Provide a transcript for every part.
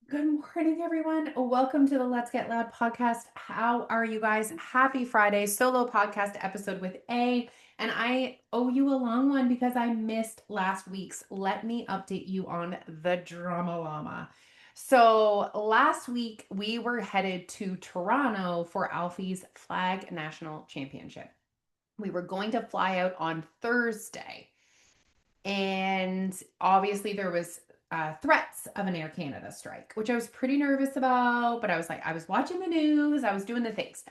Good morning, everyone. Welcome to the Let's Get Loud podcast. How are you guys? Happy Friday, solo podcast episode with A. And I owe you a long one because I missed last week's. Let me update you on the drama llama. So last week we were headed to Toronto for Alfie's Flag National Championship. We were going to fly out on Thursday. And obviously, there was threats of an Air Canada strike, which I was pretty nervous about. But I was like, I was watching the news, I was doing the things.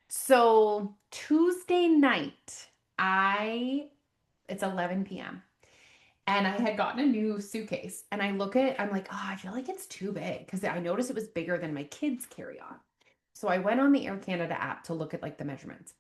So Tuesday night, I it's 11 p.m. and I had gotten a new suitcase. And I look at it, I'm like, oh, I feel like it's too big because I noticed it was bigger than my kids' carry on. So I went on the Air Canada app to look at like the measurements.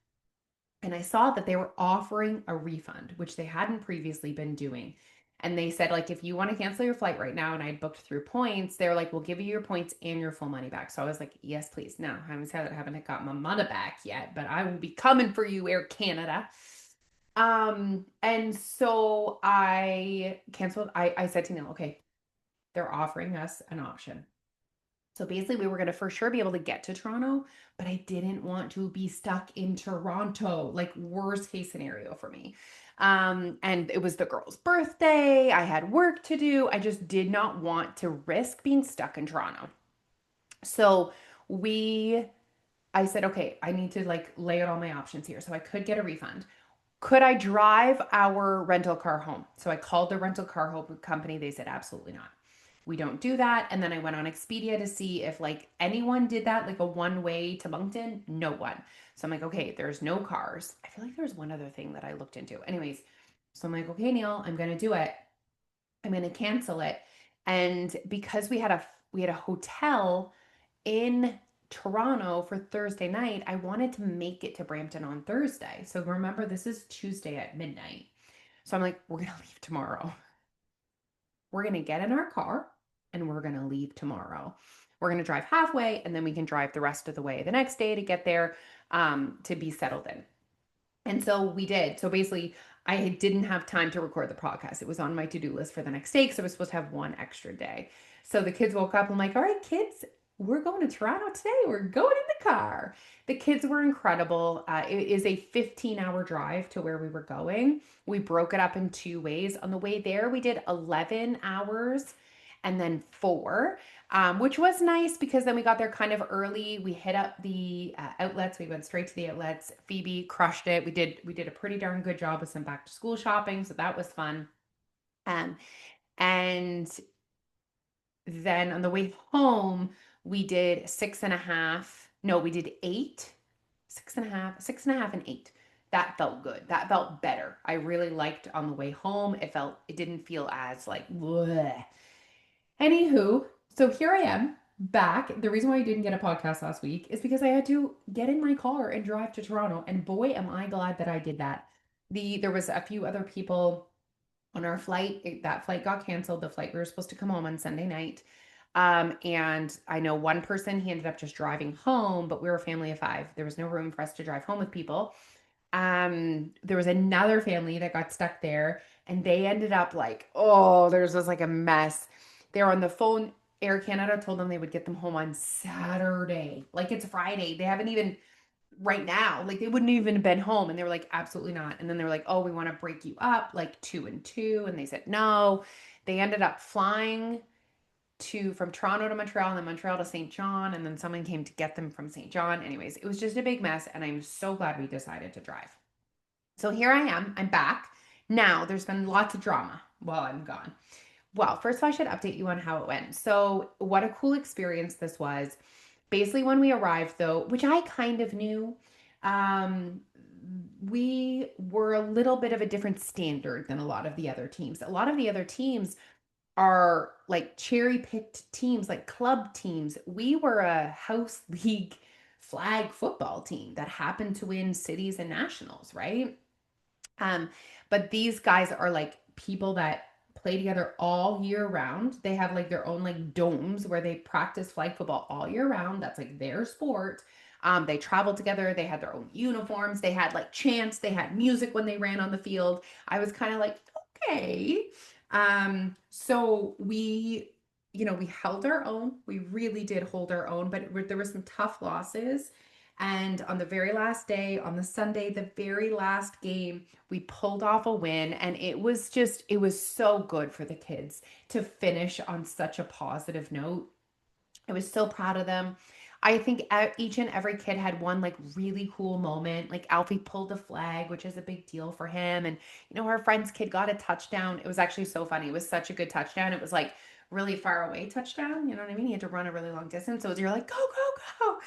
And I saw that they were offering a refund, which they hadn't previously been doing. And they said, like, if you want to cancel your flight right now, and I booked through points, they're like, we'll give you your points and your full money back. So I was like, yes, please. No, I haven't got my money back yet, but I will be coming for you, Air Canada. And so I canceled. I said to Neil, okay, they're offering us an option. So basically, we were going to for sure be able to get to Toronto, but I didn't want to be stuck in Toronto, like worst case scenario for me. And it was the girl's birthday. I had work to do. I just did not want to risk being stuck in Toronto. So we, I said, okay, I need to like lay out all my options here. So I could get a refund. Could I drive our rental car home? So I called the rental car home company. They said, absolutely not. We don't do that. And then I went on Expedia to see if like anyone did that, like a one way to Moncton. No one. So I'm like, okay, there's no cars. I feel like there's one other thing that I looked into. Anyways, so I'm like, okay, Neil, I'm going to do it. I'm going to cancel it. And because we had a hotel in Toronto for Thursday night, I wanted to make it to Brampton on Thursday. So remember, this is Tuesday at midnight. So I'm like, we're going to leave tomorrow. We're going to get in our car and we're going to leave tomorrow. We're going to drive halfway and then we can drive the rest of the way the next day to get there to be settled in. And so we did. So basically, I didn't have time to record the podcast. It was on my to do list for the next day because I was supposed to have one extra day. So the kids woke up. I'm like, all right, kids, we're going to Toronto today. We're going in the car. The kids were incredible. It is a 15-hour drive to where we were going. We broke it up in two ways. On the way there, we did 11 hours and then four, which was nice because then we got there kind of early. We hit up the outlets. We went straight to the outlets. Phoebe crushed it. We did a pretty darn good job with some back to school shopping, so that was fun. Um, and then on the way home, we did six and a half. No, we did eight, six and a half, and eight. That felt good. That felt better. I really liked on the way home. It didn't feel as like, bleh. Anywho, so here I am back. The reason why I didn't get a podcast last week is because I had to get in my car and drive to Toronto. And boy, am I glad that I did that. There was a few other people on our flight. That flight got canceled. The flight we were supposed to come home on Sunday night. And I know one person, he ended up just driving home, but we were a family of five. There was no room for us to drive home with people. There was another family that got stuck there and they ended up like, oh, there's just like a mess. They were on the phone. Air Canada told them they would get them home on Saturday. Like it's Friday. They haven't even right now, like they wouldn't even have been home. And they were like, absolutely not. And then they were like, oh, we want to break you up like two and two. And they said no. They ended up flying to from Toronto to Montreal and then Montreal to St. John. And then someone came to get them from St. John. Anyways, it was just a big mess. And I'm so glad we decided to drive. So here I am. I'm back. Now there's been lots of drama while I'm gone. Well, first of all, I should update you on how it went. So, what a cool experience this was. Basically, when we arrived, though, which I kind of knew, um, we were a little bit of a different standard than a lot of the other teams. A lot of the other teams are like cherry picked teams, like club teams. We were a house league flag football team that happened to win cities and nationals, right? Um, but these guys are like people that play together all year round. They have like their own like domes where they practice flag football all year round. That's like their sport. They traveled together. They had their own uniforms. They had like chants. They had music when they ran on the field. I was kind of like, okay. So we we held our own. We really did hold our own, but there were some tough losses. And on the very last day, on the Sunday, the very last game, we pulled off a win. And it was so good for the kids to finish on such a positive note. I was so proud of them. I think each and every kid had one like really cool moment. Like Alfie pulled a flag, which is a big deal for him. And, our friend's kid got a touchdown. It was actually so funny. It was such a good touchdown. It was like really far away touchdown. You know what I mean? He had to run a really long distance. So you're like, go, go, go.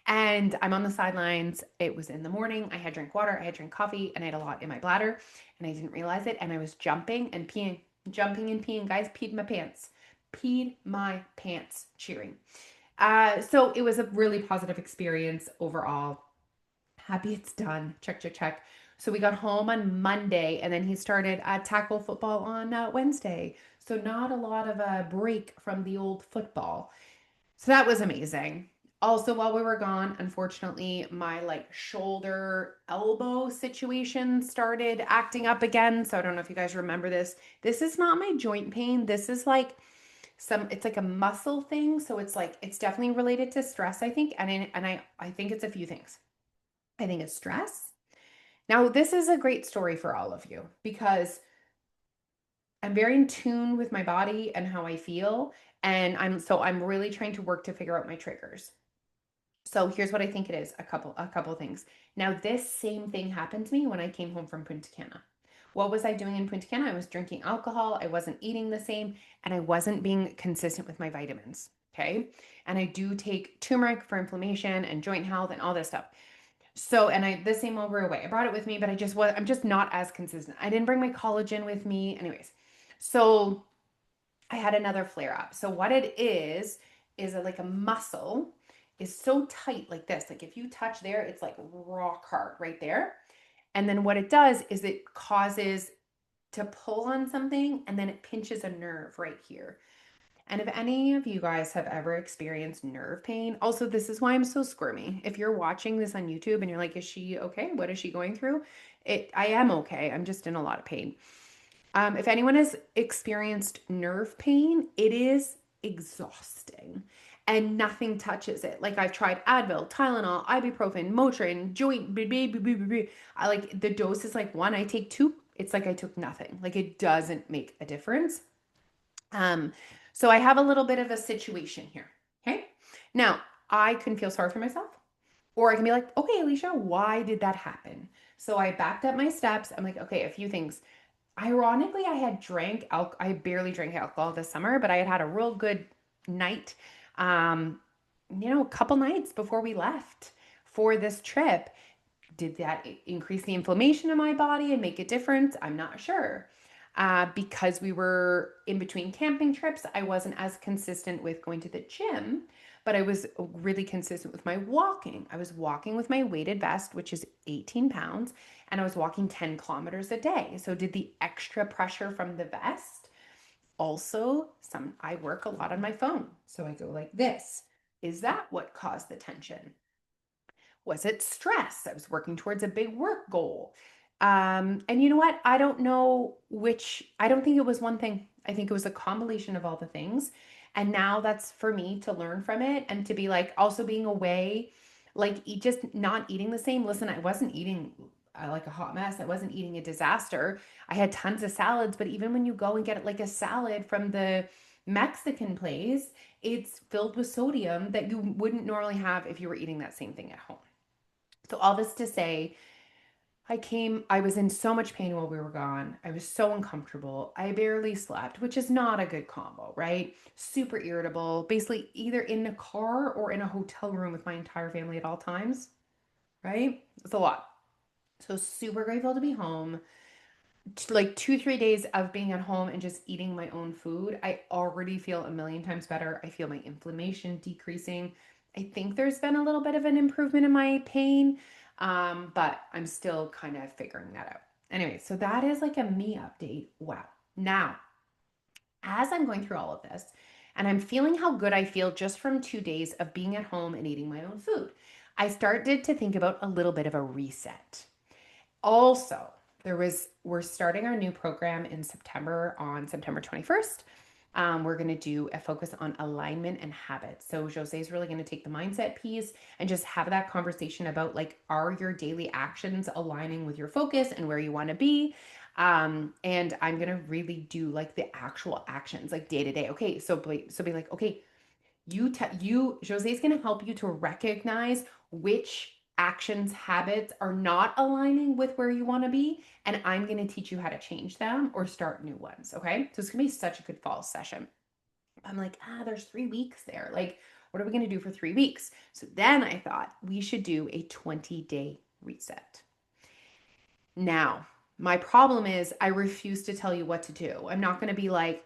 And I'm on the sidelines. It was in the morning. I had drink water, I had drink coffee, and I had a lot in my bladder. And I didn't realize it. And I was jumping and peeing, jumping and peeing. Guys, peed my pants. Peed my pants cheering. So it was a really positive experience overall. Happy it's done. Check, check, check. So we got home on Monday, and then he started tackle football on Wednesday. So not a lot of a break from the old football. So that was amazing. Also, while we were gone, unfortunately, my like shoulder elbow situation started acting up again. So I don't know if you guys remember this. This is not my joint pain. This is like it's like a muscle thing, so it's like it's definitely related to stress, I think, and I think it's a few things. I think it's stress. Now, this is a great story for all of you because I'm very in tune with my body and how I feel, and I'm really trying to work to figure out my triggers. So here's what I think it is, a couple things. Now, this same thing happened to me when I came home from Punta Cana. What was I doing in Punta Cana? I was drinking alcohol, I wasn't eating the same, and I wasn't being consistent with my vitamins. Okay. And I do take turmeric for inflammation and joint health and all this stuff. So, and I, the same while we were away, I brought it with me, but I'm just not as consistent. I didn't bring my collagen with me. Anyways, so I had another flare up. So what it is like a muscle is so tight like this. Like if you touch there, it's like rock hard right there. And then what it does is it causes to pull on something and then it pinches a nerve right here. And if any of you guys have ever experienced nerve pain, also this is why I'm so squirmy. If you're watching this on YouTube and you're like, is she okay? What is she going through? I am okay. I'm just in a lot of pain. If anyone has experienced nerve pain, it is exhausting and nothing touches it. Like I've tried Advil, Tylenol, ibuprofen, Motrin, joint, I like the dose is like one, I take two. It's like I took nothing. Like it doesn't make a difference. Um, so I have a little bit of a situation here. Okay. Now I can feel sorry for myself, or I can be like, okay, Alicia, why did that happen? So I backed up my steps. I'm like, okay, a few things. Ironically, I barely drank alcohol this summer, but I had had a real good night, um, a couple nights before we left for this trip. Did that increase the inflammation in my body and make a difference? I'm not sure. Because we were in between camping trips, I wasn't as consistent with going to the gym, but I was really consistent with my walking. I was walking with my weighted vest, which is 18 pounds, and I was walking 10 kilometers a day. So, did the extra pressure from the vest also I work a lot on my phone. So, I go like this. Is that what caused the tension? Was it stress? I was working towards a big work goal. And you know what? I don't know I don't think it was one thing. I think it was a combination of all the things. And now that's for me to learn from it and to be like also being away, like just not eating the same. Listen, I wasn't eating like a hot mess. I wasn't eating a disaster. I had tons of salads, but even when you go and get like a salad from the Mexican place, it's filled with sodium that you wouldn't normally have if you were eating that same thing at home. So all this to say, I was in so much pain while we were gone. I was so uncomfortable. I barely slept, which is not a good combo, right? Super irritable, basically either in a car or in a hotel room with my entire family at all times, right? It's a lot. So super grateful to be home. Like 2, 3 days of being at home and just eating my own food, I already feel a million times better. I feel my inflammation decreasing. I think there's been a little bit of an improvement in my pain, but I'm still kind of figuring that out. Anyway, so that is like a me update. Wow. Now, as I'm going through all of this, and I'm feeling how good I feel just from 2 days of being at home and eating my own food, I started to think about a little bit of a reset. Also, we're starting our new program in September on September 21st. We're going to do a focus on alignment and habits. So Jose is really going to take the mindset piece and just have that conversation about like, are your daily actions aligning with your focus and where you want to be? And I'm going to really do like the actual actions, like day to day. Okay. So be like, okay, Jose is going to help you to recognize which actions, habits are not aligning with where you want to be. And I'm going to teach you how to change them or start new ones. Okay. So it's going to be such a good fall session. I'm like, there's 3 weeks there. Like, what are we going to do for 3 weeks? So then I thought we should do a 20-day reset. Now, my problem is I refuse to tell you what to do. I'm not going to be like,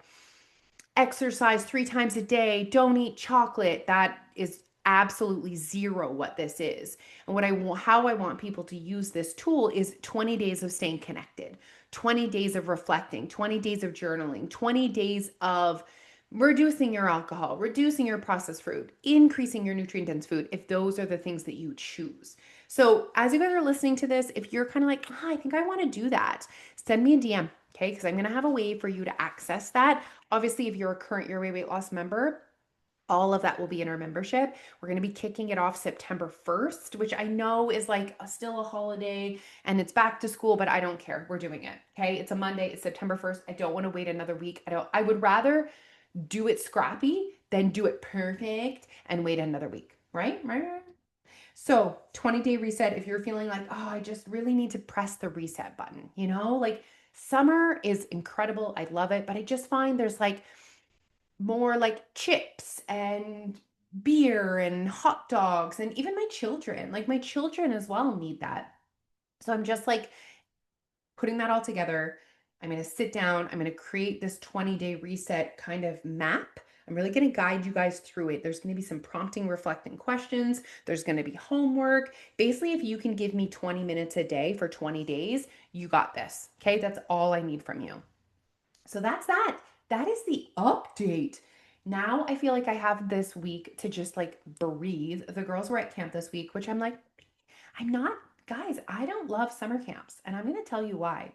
exercise 3 times a day, don't eat chocolate. That is absolutely zero what this is. And how I want people to use this tool is 20 days of staying connected, 20 days of reflecting, 20 days of journaling, 20 days of reducing your alcohol, reducing your processed food, increasing your nutrient dense food, if those are the things that you choose. So, as you guys are listening to this, if you're kind of like, I think I want to do that, send me a DM, okay? Because I'm going to have a way for you to access that. Obviously, if you're a current Your Way Weight Loss member, all of that will be in our membership. We're going to be kicking it off September 1st, which I know is like still a holiday and it's back to school, but I don't care. We're doing it. Okay. It's a Monday. It's September 1st. I don't want to wait another week. I would rather do it scrappy than do it perfect and wait another week. Right? Right. So 20-day reset. If you're feeling like, I just really need to press the reset button, like summer is incredible. I love it. But I just find there's like, more like chips and beer and hot dogs and even my children as well need that. So I'm just like putting that all together. I'm going to sit down, I'm going to create this 20-day reset kind of map. I'm really going to guide you guys through it. There's going to be some prompting, reflecting questions. There's going to be homework. Basically, if you can give me 20 minutes a day for 20 days, you got this. Okay, that's all I need from you. So that's that. That is the update. Now I feel like I have this week to just like breathe. The girls were at camp this week, which I'm like, I'm not, guys, I don't love summer camps. And I'm going to tell you why.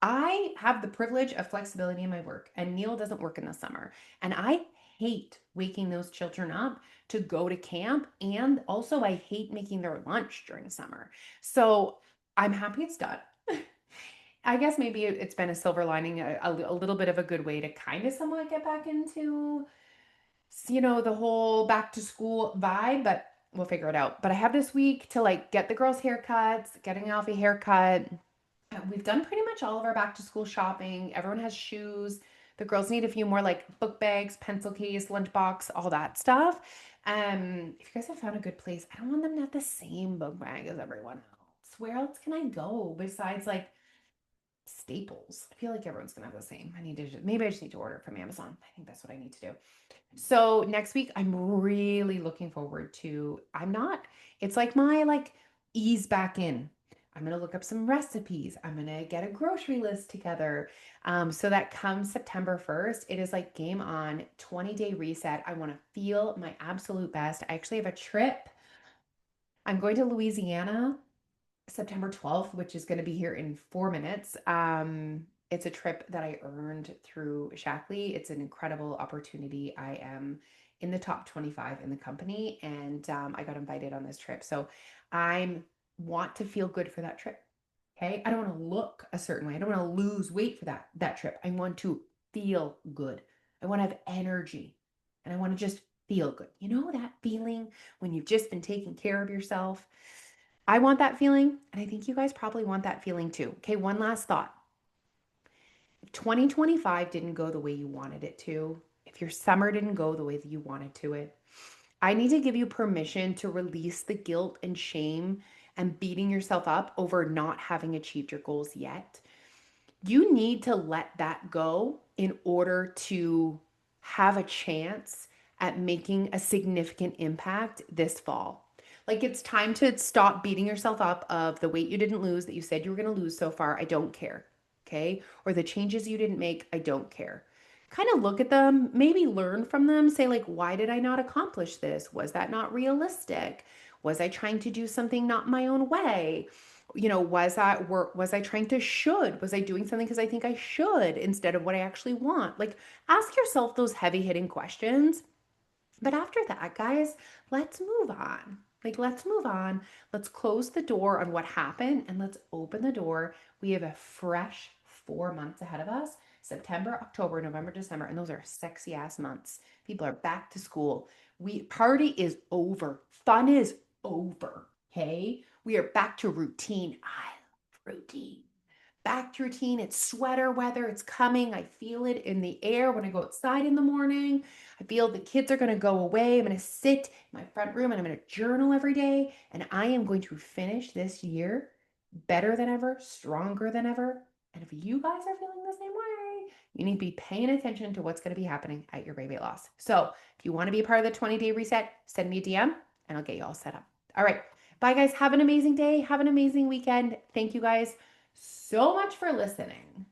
I have the privilege of flexibility in my work, and Neil doesn't work in the summer. And I hate waking those children up to go to camp. And also, I hate making their lunch during summer. So I'm happy it's done. I guess maybe it's been a silver lining, a little bit of a good way to kind of somewhat get back into, the whole back to school vibe, but we'll figure it out. But I have this week to like get the girls' haircuts, getting Alfie haircut. We've done pretty much all of our back to school shopping. Everyone has shoes. The girls need a few more like book bags, pencil case, lunchbox, all that stuff. If you guys have found a good place, I don't want them to have the same book bag as everyone else. Where else can I go besides like Staples? I feel like everyone's gonna have the same. Maybe I just need to order it from Amazon. I think that's what I need to do. So next week, I'm really looking forward to. It's like my like ease back in. I'm gonna look up some recipes. I'm gonna get a grocery list together. So that comes September 1st, it is like game on, 20-day reset. I want to feel my absolute best. I actually have a trip. I'm going to Louisiana September 12th, which is going to be here in 4 minutes. It's a trip that I earned through Shackley. It's an incredible opportunity. I am in the top 25 in the company, and I got invited on this trip. So I want to feel good for that trip. Okay. I don't want to look a certain way. I don't want to lose weight for that trip. I want to feel good. I want to have energy, and I want to just feel good. You know that feeling when you've just been taking care of yourself? I want that feeling, and I think you guys probably want that feeling too. Okay, one last thought. If 2025 didn't go the way you wanted it to, if your summer didn't go the way that you wanted to it, I need to give you permission to release the guilt and shame and beating yourself up over not having achieved your goals yet. You need to let that go in order to have a chance at making a significant impact this fall. Like, it's time to stop beating yourself up of the weight you didn't lose that you said you were going to lose so far. I don't care. Okay. Or the changes you didn't make. I don't care. Kind of look at them, maybe learn from them, say, like, why did I not accomplish this? Was that not realistic? Was I trying to do something not my own way? Was I trying to should? Was I doing something because I think I should instead of what I actually want? Like, ask yourself those heavy hitting questions. But after that, guys, let's move on. Like, let's move on. Let's close the door on what happened and let's open the door. We have a fresh 4 months ahead of us: September, October, November, December. And those are sexy ass months. People are back to school. Party is over. Fun is over. Okay. We are back to routine. I love routine. Back to routine. It's sweater weather. It's coming. I feel it in the air when I go outside in the morning. I feel the kids are going to go away. I'm going to sit in my front room and I'm going to journal every day. And I am going to finish this year better than ever, stronger than ever. And if you guys are feeling the same way, you need to be paying attention to what's going to be happening at your baby loss. So if you want to be a part of the 20-day reset, send me a DM and I'll get you all set up. All right. Bye, guys. Have an amazing day. Have an amazing weekend. Thank you guys so much for listening.